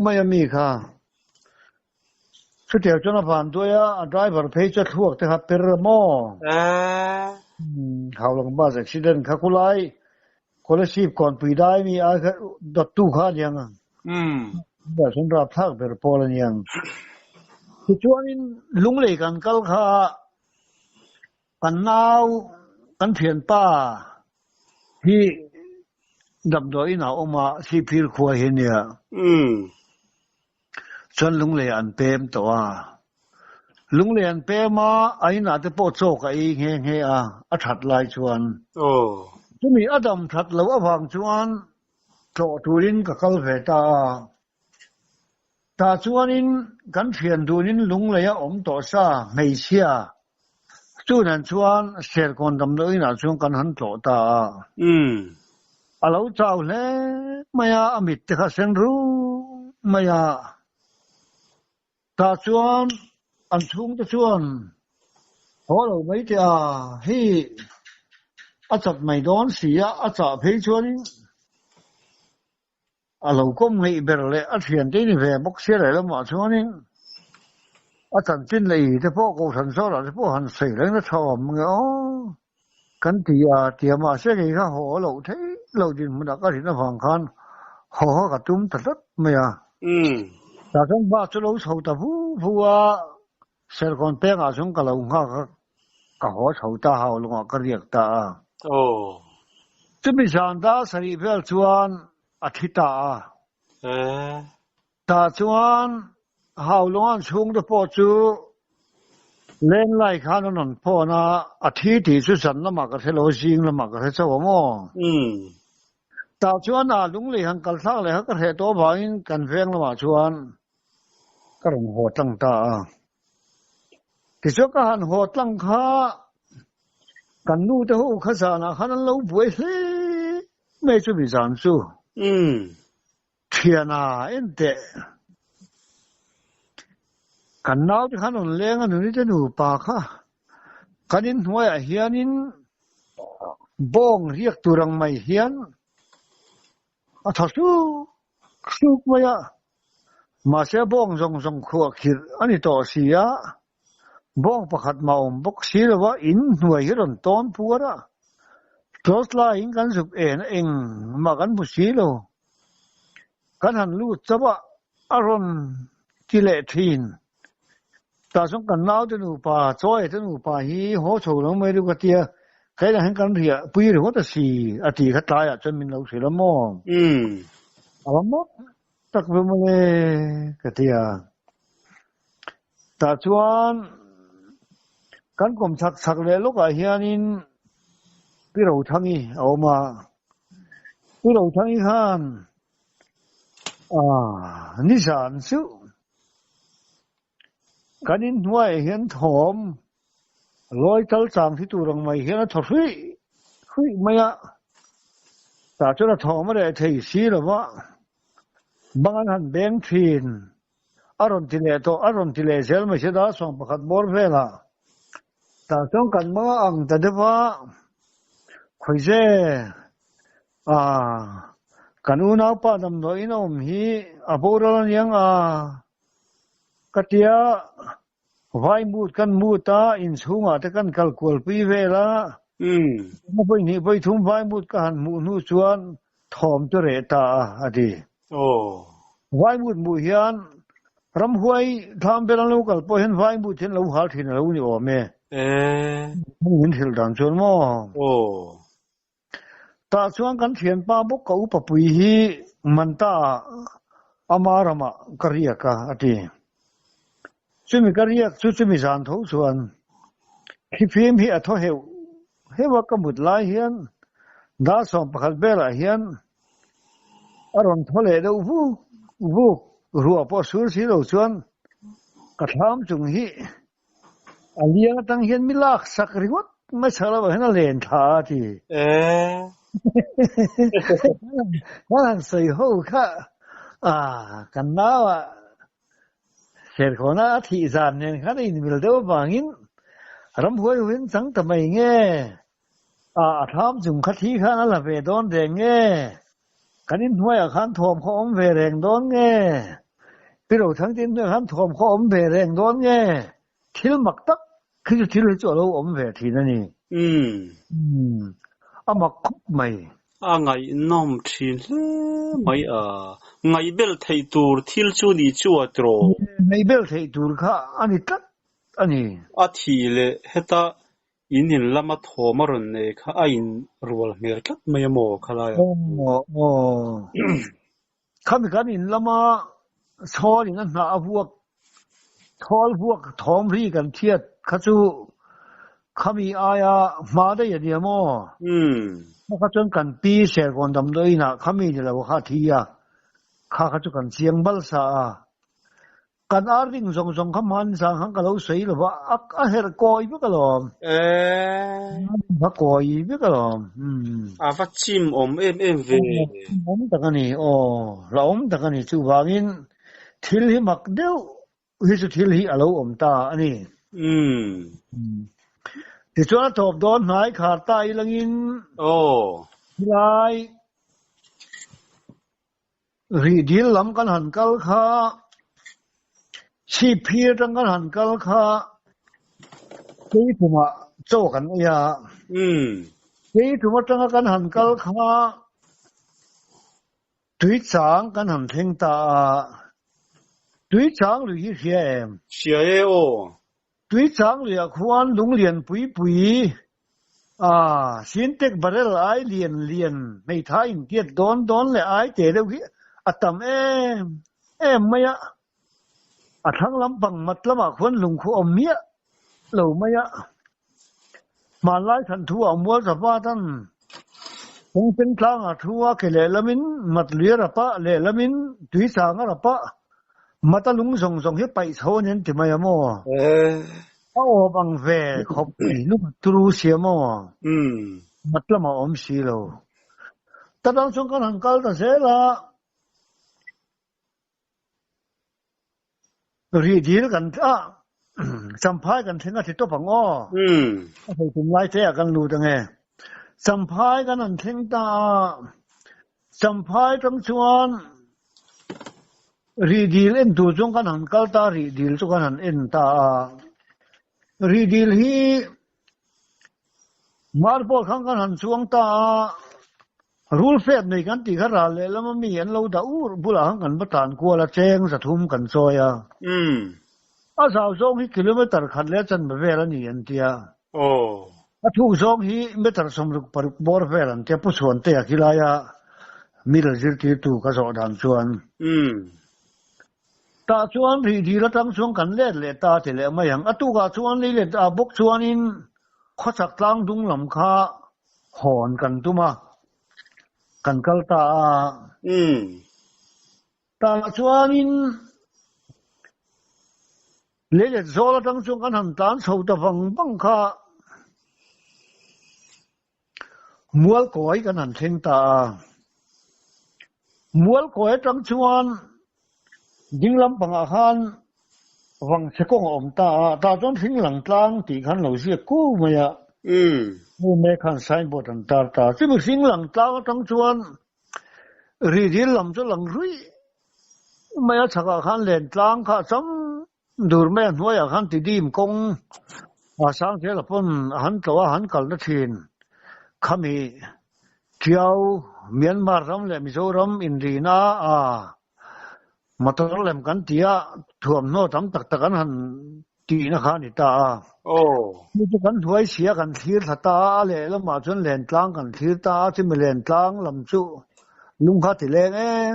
Speaker 2: mai mi khaสุดเดียวจนผ่านตัวdriver เพจทั่วแต่ครับเป็นระมอเขาลงบ้านaccidentเขาคุไลคนละชีพก่อนปีได้มีดัดตู้ข้ายังแต่สำหรับทักเป็นพอลยังที่ช่วงนี้ลุงเลยกันก็ค่ะกันนาวกันเถียนป้าที่ดับดอยหนาวออกมาชีพิรขัวเห็นเนี่ยชนลุงเลยอันเต็มตัวลุงเลยอันเต็มมาไอ้น่าจะโปรดโซกไอ้เฮอัดหัดลายชวนจะมีอดัมถัดแล้วฟังชวนโตตูรินกับเขาเวตาชวนินกันเทียนตูรินลุงเลยอมต่อซาไม่เชื่อจู่นั้นชวนเสียคนดำเลยน่าชวนกันหันโตตาเราเจ้าเลยไม่อมิตรข้าเส้นรู้ไม่ตาชวนอันชุ่มตาชวนพอเราไม่ได้ให้อาจจะไม่โดนเสียอาจจะเพชวนเราก็ไม่เบรเลยอาเทียนที่นี่แฝงบกเสียเลยแล้วมาชวนนี่อาจารย์จินเลยแต่พวกกูทันสอนแต่พวกหันเสียแล้วนะชอบมึงกันที่มาเสียกี่ข้าหัวเราที่เราดินมันก็ถึงจะฟังคันหัวกระตุ้มตัดไม่แต่ทั้งบ้านจะรู้ชาวตะผู้เสียคนเป้งอาชงกับเราก็หัวชาวตาหัวลงก็เรียกตาจะมีสารตาสรีเพลชวนอาทิตตาตาชวนหัวลงชงจะพอจูเล่นไล่ข้านนพอนะอาทิตย์ที่สุดสันละมากระเทโลซิงละมากระเทเจ้าหม้อตาชวนลุงเลยหันกัลซักเลยกระเทตัวบ่ายกันเฟียงละมาชวนก็รงหัวตั้งตาที่ช่วงการหัวตั้งข้ากันนู่นแต่หัวข้าสานะข้านั้นเราป่วยไม่ช่วยมีสารสู้เทียนาเอ็นเตกันน้าวที่ข้านั้นเลี้ยงอันนี้จะหนูปากค่ะกันนินหัวเฮียนินบ้องเรียกตัวรังไม่เฮียนถ้าสู้ไม่มาเสียบ้องทรงขวบขีดอันนี้ต่อเสียบ้องประคัดมาบกสีเลยว่าอินหน่วยฮิรันต้นพัวละตัวสลายอินกันสุกเองมากันบุษีโลกันหันลูดซะว่าอารมณ์กิเลสทินแต่สงกันน้าวจะหนูป่าจ้อยจะหนูป่าฮีหัวโฉลงไม่รู้กเตียใครจะเห็นกันเถียปีหรือว่าแต่สี่อาทิตย์ขัดตายจนมีเราเสียละมองอะไรมั้งตักไปมาเลยกเตียแต่ชวนกันกลมสักเลยลูกไอ้เฮียนินพี่เราทั้งนี้เอามาพี่เราทั้งนี้ขันนิสานสู้กันนินหัวเห็นถมลอยตลจางที่ตัวรังไม่เห็นถอดเฮ้ยไม่แต่จนถมไม่ได้เที่สีหรอวะบางอันแบงฟินอารมณ์ที่เลตัวอารมณ์ที่เลเซลไม่ใช่ได้ส่งประคัดบอลเวล่าแต่ต้องกันมาอังแต่เดี๋ยวคุยเจ้กันอุณาปาดำน้อยน้องฮีอโบราณยังกะเตียไว้มูดกันมูตาอินสูงแต่กันกัลกวลปีเวล่ามาไปนี่ไปทุ่มไว้มูดกันมูนูชวนถมตัวเรตาอดีไว้มูดมูเฮียนรำหวยทำเป็นลูกกัลพอเห็นไว้มูดเห็นเราหาที่เรานี่โอ้แม่มันเห็นที่ดังชวนมั้งตาชวนกันเทียนป้าบกอุปปุยฮีมันตาอามารมะกรียกะอดีซึ่งมีกรียกซึ่งมีสารทุส่วนที่พิมพ์ที่อัฐเหวว่ากมุดลายเฮียนดาสองประคัดเบลเฮียนอารมณ์ทะเลเดวูรัวพอสูสีเราส่วนกระทำจุงฮีเลี้ยงตั้งเฮียนมิลากสักริวัต ไม่ใช่แล้วเห็นอะไรท่าที่นั่นสื่อหูค่ะกันน้าว่าเสียคนน่ะที่จานเนี่ยเขาได้ยินวิลเดอร์บางอินรำหัววินสังทำไมเงี้ยทำจุ่มขัดที่ข้านั่นแหละเวดอนเด้งเงี้ยกันนินหัวอยากขันถ่วมข้อมเวแรงดอนเงี้ยพี่เราทั้งที่ด้วยขันถ่วมข้อมเวแรงดอนเงี้ยทิลมักตักคือทิลจะเราอมเวทีนั่นนี่มักคุกไหม
Speaker 3: ไงน้อมทีไม่ไงเบลไทตูร์ทิลชูดีชัวตร
Speaker 2: ไงเบลไทตูร์ค่ะอันนี้ตัดอันนี้
Speaker 3: ทีเลเฮตาอินินลามาโทมารอนเนค่ะอินรัวเมร์กัดไม่ยโมค่ะลาย
Speaker 2: ข้ามีการอินลามาชอลนั่นนะพวกชอลพวกท้องรีกันเทียดข้าจูข้ามีมาได้ยังเดียวมั้งข้าจนกันปีเสียก่อนดำด้วยนะข้ามีจะเล่าข้าทีข้าจูกันเสียงบัลซากันริ่งส่งข้ามันสังหังกันเราใส่หรือว่าเฮร์กอยไม่กันหรอพักกอยไม่กันหรอ
Speaker 3: ฟัดชิมเอ็มเว
Speaker 2: ตะกันนี่เราตะกันนี่จูบางินทิลหิมักเดียวฮิสุทิลหิเราตาอันนี้ที่ชวนทบดอนหายขาดตายลังอินลายรีดิลลำกันหันกัลข้าชีพีรังกันหันกัลข้าที่ถุมาโจกันที่ถุมาจังกันหันกัลข้าดุยจางกันหันเทงตาดุยจางหรือเสียดุยจางหรือควานลุงเลียนปุยสินเต็กบาร์เรลไอเลียนไม่ท้ายเกียดดอนเลยไอเจเดวิตำไม่ทั้งลำบังมัดละมาคนลุงคู่อมเมียเหล่าไม่มาไล่ทันทัวมัวสภาท่านคงเป็นครั้งทัวเกล่ละมินมัดเลียระปะเล่ละมินดุยจางระปะมาตะลุงส่งให้ไปโซนที่ไม่ยโม่บังเวขบลูกตรูเสียโม่มัดละมาอมสีเราแต่ตอนส่งกันหันกัลตั้งเสละรีดีลกันสัมภาษณ์กันถึงอาทิตย์ตัวผังไปถึงไล่เสียกันรู้จังไงสัมภาษณ์กันนั่นถึงตาสัมภาษณ์ทั้งชวนรีดีลเอ็นตัวจงกันหันกัลตารีดีลจงกันหันเอ็นตารีดีลฮีมาร์บอลขังกันหันช่วงตารูลเฟดในกันตีขราเลยแล้วมันมีเห็นเราดาวบุหรี่กันประทานกลัวละเจงสะทุ่มกันซอยสาวสองที่กิโลเมตรขัดแล้วจันเวลานี่อันเดียทุกสองที่เมตรสมรุปปรุบอร์เวลันเทียบส่วนเตียกิลายามีระดับที่ถูกกระสอบดันส่วนตาส่วนที่ดีละทั้งส่วนกันเล่ตาที่เล่ไม่อย่างตุกาส่วนนี่เล่ตาบุกส่วนอินข้อสักกลางดุงลำคาหอนกันตุมากันกัลตาตาชวานินเลี้ยโซลตั้งส่งกันหันตานสูตรฟังบังคามัวลก้อยกันหันเทงตามัวลก้อยตั้งชวนยิงลำปังอาหารฟังเสกงอมตาจนทิ้งหลังกลางตีขันเหล่าเสียกู้มามูเมฆันไซน์บทอันตาที่มันสิ่งหลังตาทั้งชวนรีดิลลำจะหลังรุยไม่เอาสักขันเล่นกลางข้าซ้ำดูแม่หัวอยากขันติดีมกงสร้างเจ้าพ่นหันตัวหันกัลนัทินขามีเที่ยวเมียนมารำและมิโซรัมอินดีนามาตอนเล่มกันเตียถ่วมโน่ทั้งตักกันหันตีนะคะนี่ตามีทุกคนถวยเสียกันทีตาเลยแล้วมาจนเล่นกลางกันทีตาที่ไม่เล่นกลางลำจุลุงข้าติเลง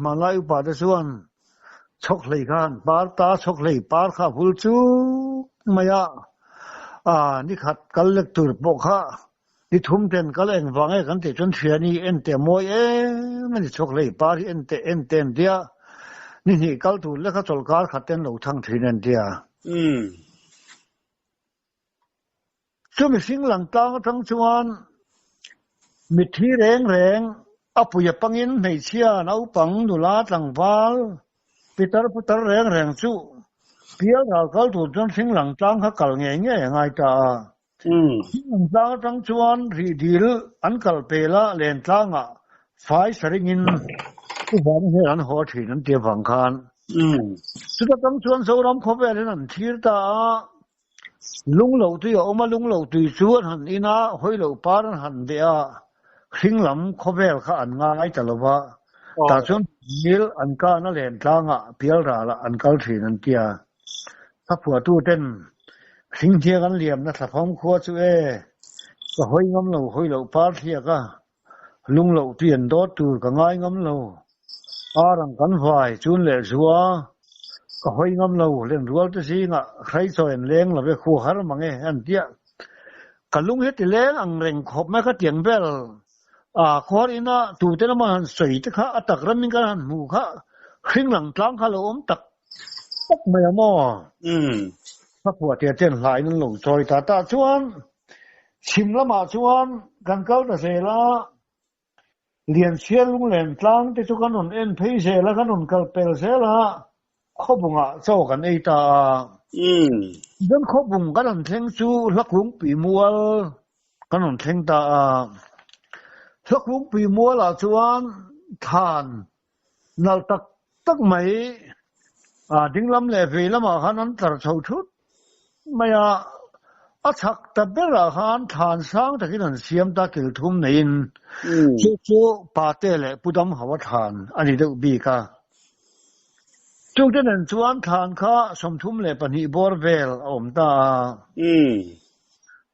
Speaker 2: มาไล่อุปาทส่วนชกเลยกันปาร์ตาชกเลยปาร์ข้าพูดจูมายานี่ขัดกันเล็กตุรปกข้านี่ทุ่มเต็นกันเองฟังกันแต่จนเสียนี่เอ็นแต่มวยมันชกเลยปาร์เอ็นเต็นเดียนี่กันตุเล็กข้าจลการขัดเต็นเราทั้งทีนั่นเดีย chu mi sing lang tang tang chuan mi thi reng apuya pangin nei chia nau pang nula tlangwal pitar putar reng chu pial ral kal tu chuan sing lang tang kha kal nge ngai ta lang tang tang chuan ri dil an kal pela len tlanga phai saringin ku ban he an ho thin an te wang khan chu ta tang chuan so ram kho ve len an thir ta lung lo tu yo ma lung lo tu chuan han ina hoi lo par han de a khing lam kho vel kha an nga ai talowa ta chuan dil an ka na len tlanga pial ra la an kal thin an tiaถ้าผัวตู้เต้นสิ่งเที่ยกันเหลี่ยมนะถ้าพร้อมครัวช่วยก็ห้อยงำเราห้อยเราปาเทียก็ลุงเราเปลี่ยนโดดตูก็ง่ายงำเรารังกันฝ่ายจุนเหล่ชัวก็ห้อยงำเราเล่นรัวตัวสิงะใครสอนเลี้ยงเราไปคู่หามังเออันเดียก็ลุงเฮ็ดเลี้ยงอังเร่งขบแม่ก็เตียงเบลขออีน่ะตู้เต้นมันสวยที่ข้าตักรำมิงกันหมู่ข้าขึ้นหลังกลางข้าเราตักไม่ยอมพระผัวเตี้ยเต้นหลายนั่นหลงจอยตาชวนชิมละมาชวนกันเก้าแต่เสละเรียนเชียนลุงเล่นกลางแต่ทุกคนนนเอ็นพีเสละกันนนกัลเปลเสละข้อบุงอ่ะโซ่กันไอตาเดินข้อบุงกันนนเทงจูลักลุงปีมัวกันนนเทงตาลักลุงปีมัวละชวนทานนัลตักไม่ดิ้งลำเล่ฟีละมาขันนั้นตระชาวชุดไม่อาชักแต่เบลาขันทานสร้างแต่กินนั้นเสียมตาเกิดทุ่มนินจู่ปาเต้เล่ผู้ดำหาวทานอันนี้เด็กบีก้าจู่เดินชวนทานข้าสมทุ่มเล่ปนิบอร์เวลอมตา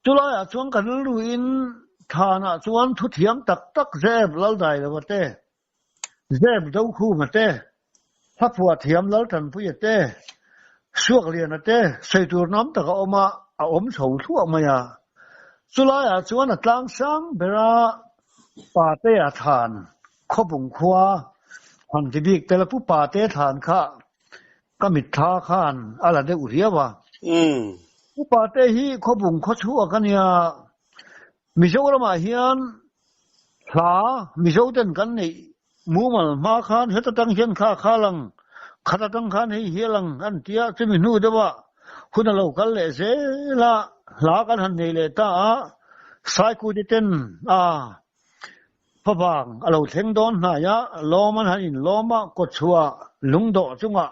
Speaker 2: จุฬาชวนกันลุยนทานชวนทุเทียมตักเจ็บแล้วได้แล้วเต้เจ็บเจ้าคู่มาเต้ถ้าผัวเทียมแล้วท่านผู้ใหญ่เต้ช่วงเรียนนะเต้ใส่ตัวน้ำตะกอมาอมโฉทั่วมาอย่าสุดท้ายชวนกลางสังเบราปาเต้ทานข้อบุงขวาหันที่บีกแต่ละผู้ปาเต้ทานข้าก็มิดท่าข้านอะไรได้อุเรียวะผู้ปาเต้ฮีข้อบุงข้อชั่วกันเนี่ยมิโซละมาเฮียนหลามิโซเต้นกันนี่มูมันมาขานเฮตตั้งเฮียนข้าลังขัดตั้งขานให้เฮียลังอันเดียจะมีนู่นเด้อว่าคุณเรากันเลยเสละหลากันหันนี่เลยตาสายกูดิเต้นพะบางเราเทงโดนหายะล้อมันหันล้อมากดชัวลุงโดจุงะ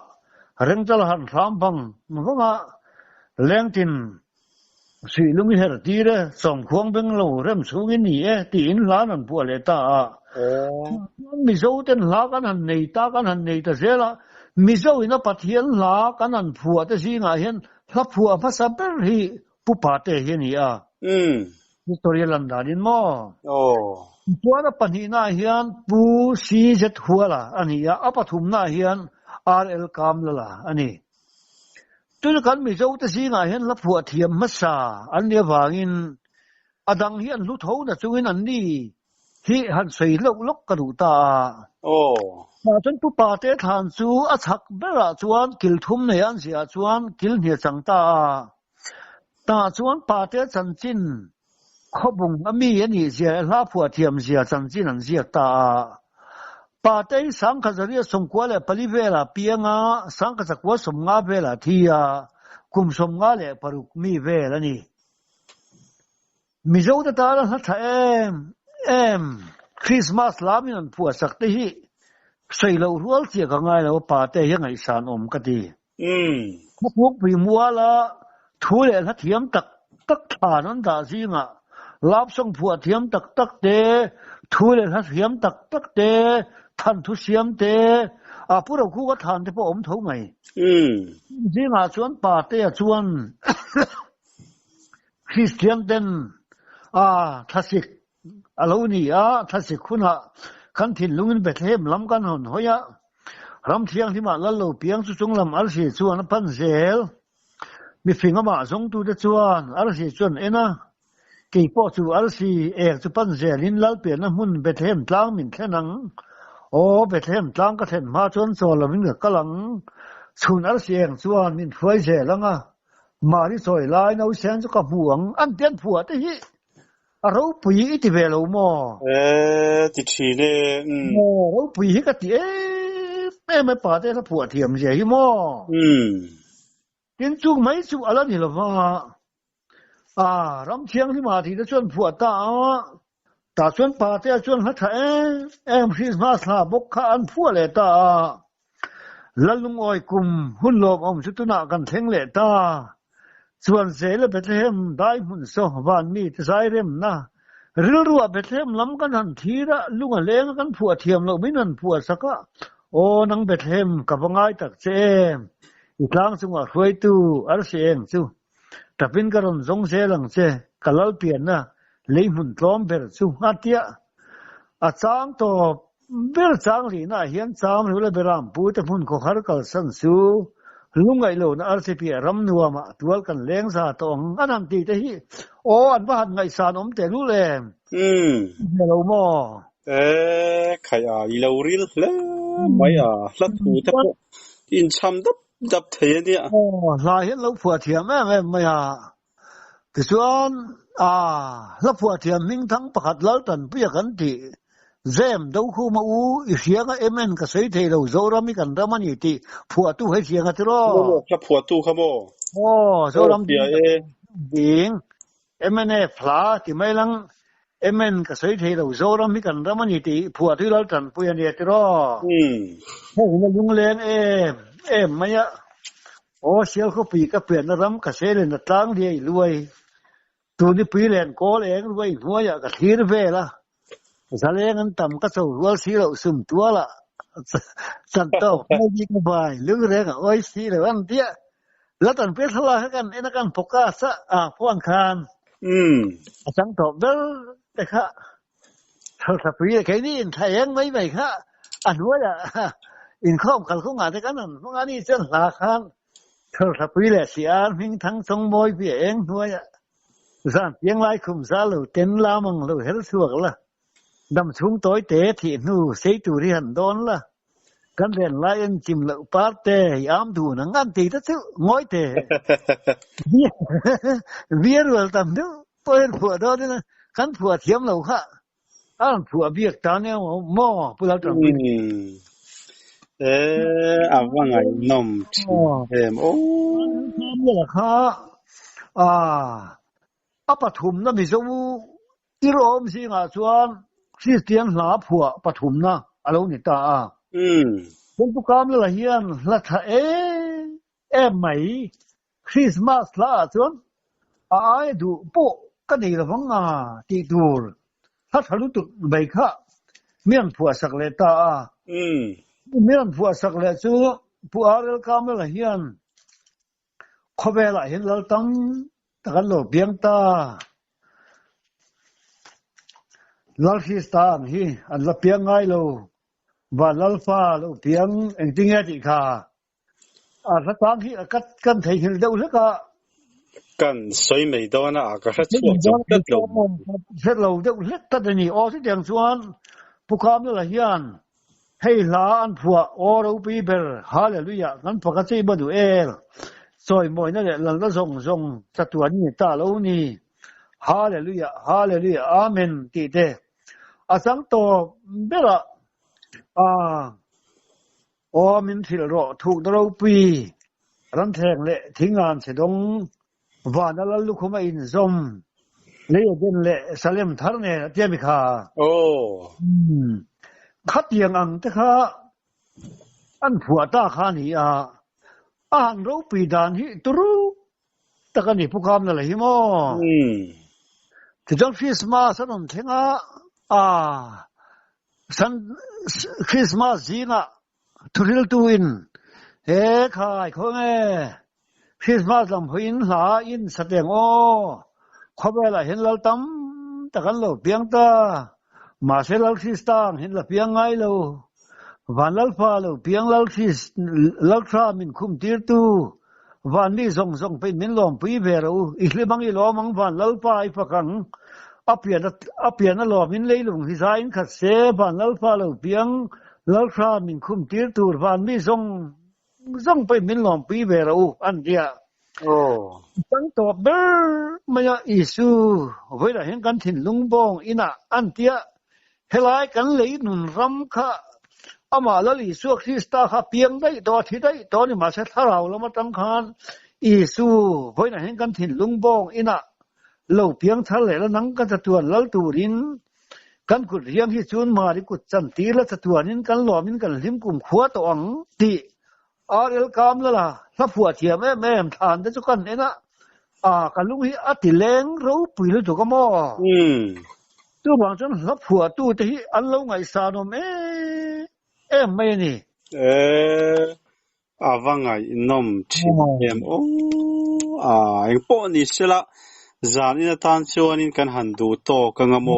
Speaker 2: เร่งจะหันสามพังมันก็มาแรงจินสีลุงเฮรตีเร่ส่งควงเป็นเราเริ่มสูงนี่ตีนล้านันพวกเลยตามิโซเต้นหลากันหันนี่ตากันหันนี่แต่เสียละมิโซอินะปัทเทียนหลากันหันผัวแต่สิงาเห็นถ้าผัวภาษาเปรีผู้ปาเตเห็นนี่นี่ตัวเรียนลันดานินมอตัวนั้นปัญหาเฮียนผู้ซีเจ็ดหัวละอันนี้อัปทุมนาเฮียนRL กามละอันนี้ตัวกันมิโซแต่สิงาเห็นละผัวเทียมมัสซาอันเดียวว่างินอดังเฮียนลุทโหนะจงอันนี้ที่หันใส่ลกกระดูตามาจนผู้ป่าเตะทานซูอัชักเบลชวนกิลทุ่มในอันเสียชวนกิลเหียจังตาชวนป่าเตะจันจินขบุงมีอันนี้เสียลาผัวเทียมเสียจันจินอันเสียตาป่าเตะสังขจริยสมควรเลยปริเวลาเปียงสังขจักวสมงาเวลาที่กุมสมงาเลยปรุกมีเวลานี่มิโซตาละทัดคริสต์มาสลามินันผัวสักทีใส่เรารัวเสียกันไงเราป่าเตยยังไงสานอมก็ดีพวกปีมัวละทุเรศเทียมตักฐานนั้นด่าสิงะรับส่งผัวเทียมตักเตทุเรศเทียมตักเตท่านทุเสียมเตพวกเราคู่ก็ทานที่พระอมเท่าไงสิงะชวนป่าเตยชวนคริสเตียนเต้นทัศิกเรานี่ทัศิกคุณละขันถิ่นลุงอินเบตเทมลำกันหนหอยรำเทียงที่มาแล้วเราเปียงสุงลำอัลซีชวนพันเซลมีฟิงมาส่งตัวชวนอัลซีชวนนะกี่ปอจูอัลซีจุพันเซลินลัลเปียนหุ่นเบตเทมตั้งมินแค่นังเบตเทมตั้งก็เทนมาชวนโซลมินกำลังชวนอัลซีชวนมินฟวยเซลัง mà đi soi lại nấu sáng cho cả buồng ăn tiền phùa thế hi rau bùi thì về lâu mò
Speaker 3: thì chỉ nè
Speaker 2: rau bùi cái gì em mới bảo thế là phùa thiểm gì hi mò tiếng chung mấy chú ở đó thì là rắm chiang thì mà thì nó chuyên phùa ta chuyên bà thế chuyên hết em Christmas là bốc khá ăn phùa lệ ta lung oi cùng hun lộp ông chú tu nạ gần thèn lệ taส่วนเสลเบธเลมได้หุ่นโซวันนี้จะใช้เร็มนะเรื่องรัวเบธเลมล้ำกันทันทีละลุงเลี้ยงกันผัวเทียมเราไม่นั่นผัวสักก็โอ้นังเบธเลมกับง่ายตักเจมอีกครั้งสงว่าช่วยตู้อาร์เซียงซูแต่เป็นกระนั้นสงเสลังเจกัลลเปลี่ยนนะเลยหุ่นล้อมเบรซูอาเตียอาจารย์ตัวเบรจางลีน่ะเฮียนจามหรือเลยเบรามพูดแต่หุ่นก็ฮาร์กัลสันซูลุงไงโลนะอาร์ซีพีรำนัวมาตัวกันเลี้ยงซาตองอันนั้นตีแต่ฮีโอ้อันว่าไงสานอมแต่รู้เลยเราหม้อ
Speaker 3: ใครอีเราริลเลยไม่ลัดหูทับอินช้ำดับเทียเนี่ย
Speaker 2: โอ้ลายเห็นเราผัวเทียมไม่แต่ส่วนเราผัวเทียมมิ่งทั้งประคัดแล้วตันเปียกันตีเจ้มดูคู่มาอีเสียงเอเมนก็ใส่เทเราโจรามิกันรามันยี่ตีผัวตู้ให้เสียงกันตลอด
Speaker 3: แล้วผัวตู้ขโมย
Speaker 2: โอ้โจรามดิงเอเมนพลาที่ไม่ลังเอเมนก็ใส่เทเราโจรามิกันรามันยี่ตีผัวที่เราตันปุยเนี่ยตลอดเฮ้ยมันยุ่งเลี้ยงไม่อะโอ้เสียเขาปีก็เปลี่ยนรำก็เสียเลยนะตั้งเดียรวยตัวนี้ปีเล่นโกเองรวยหัวอยากกระทีรเวล่ะสาเลงันต่ำก็สู้วัวสีเราสุ่มตัวละสันโตไม่ยิ่งไปลึกเรื่องโอ้ยสีเลยวันเดียแล้วตอนเพื่อนทะเลาะกันนักการพกาซะพ่วงคานสังโตเบลแต่ค่ะเท่าที่ปีแค่นี้อินไทยยังไม่ค่ะอันว่าอินข้อมขันข้องงานแต่กันนั่นข้องงานนี้เส้นหลักคันเท่าที่ปีแหละเสียมิ่งทั้งสองมวยเพียงด้วยสั่งยังไล่คุมซาลูเต็นลามังลูเฮลสวกละดำชุ่มต้อยเตะที่นู่เสียตูริหันโดนละกันเรียนไล่จิมเหล่าปาเตะยามดูนังกันตีตั้งแต่ง่อยเตะเบียร์รัวตั้มดูตัวเองผัวโดนนะกันผัวเทียมเหล่าค่ะผัวเบียกตาเนี่ยหม้อผู้เราตั้ม
Speaker 3: ว่าไงนมโอ้
Speaker 2: นี่แหละค่ะปฐุมนั่นมีสมุอีโรมสิงาชวนคริสเตียนหลาผัวปฐุมนะอะไรนี่ตาเป็นผู้กำลังเฮียนละถ้าไหมคริสต์มาสละชวนดูปุ๊กันนี่ละฟังตีดูถ้าทะลุตุใบข้าเมียนผัวสักเลตาเมียนผัวสักเลจูผัวเรื่องกำลังเฮียนขบเวลาเห็นเราตั้งตะกันโลเบียงตาลาฟิสตานฮีอันละเปียงไงโลบาลลฟ้าโลเปียงเอ็งติงเอติคาละตางฮีกันไทยหิลเดาเลกะ
Speaker 3: กันสวยไม่โดนก็ชัดชัวร์จังเด็ดลง
Speaker 2: เสร็จเราเดาเล็กตัดนี่อ๋อที่เดียงส่วนผู้คำนี่ละเฮียนให้ลาอันผัวโอรูปีเบลฮาเลลูยางั้นพวกกันจะมาดูสวยมวยนั่นแหละหลังก็ส่งสัตว์นี้ตาโลนี่ฮาเลลูยาฮาเลลูยาอาเมนที่เดสังโตเบล่าโอมินทิลโรถูกดราปีรันแทงเละทิ้งงานเสดงวานแล้วลูกเขามาอินซอมเลยเดินเละสเลมทาร์เนี่ยเจ้ามิคา
Speaker 3: โอ้
Speaker 2: ขัดยังอังแต่ข้าอันผัวตาข้านี่อ่านเราปีดานฮิตรูแต่กันนี่ผู้คำนั่นแหละฮิโมที่จอมคริสต์มาสนั่นเถอะสันคริสต์มาสจีน่ะทุเรศตัวอินขายเขาไงคริสต์มาสลำพูอินหาอินแสดงขบเวลาเห็นเราตั้มแต่กันเราเพียงตามาเสลัลคริสตานเห็นเราเพียงไงเราวันลัลฟ้าเราเพียงลัลคริสลัลครามินคุมตีร์ตูวันนี้ส่งไปมินลมปีเบรูอีกเรื่องบางอีหลอมังวันลัลฟ้าอีฟังอเปียนนั่นหลอมินเลยลงที่สายอินขัดเสวันลัลฟ้าเราเพียงลัลครามินคุมตีร์ตูวันนี้ส่งไปมินลมปีเบรูอันเดีย
Speaker 1: oh
Speaker 2: tăng to ber maya isu với là hiện căn thìn lung bong ina an tia helai kan lấy nun ram kha ama la li su Krista kha piang dai to ni ma se tharau lama tang khan isu với là hiện căn thìn lung bong ina lo piang thal le la nang ka tuan lal turin kan ku riang hi chun ma ri ku chan ti la tuanin kan lomin kan lim kum khwa to ang ti arel kam la phua thiam em than de chu kan ena kan lu hi atileng ro pui lu to ka mo tu bang chon la phua tu te hi an lo ngai sa no me em me ni
Speaker 3: avangai nom chi em anh po ni sela zanin tan chuanin kan han du to ka ngamo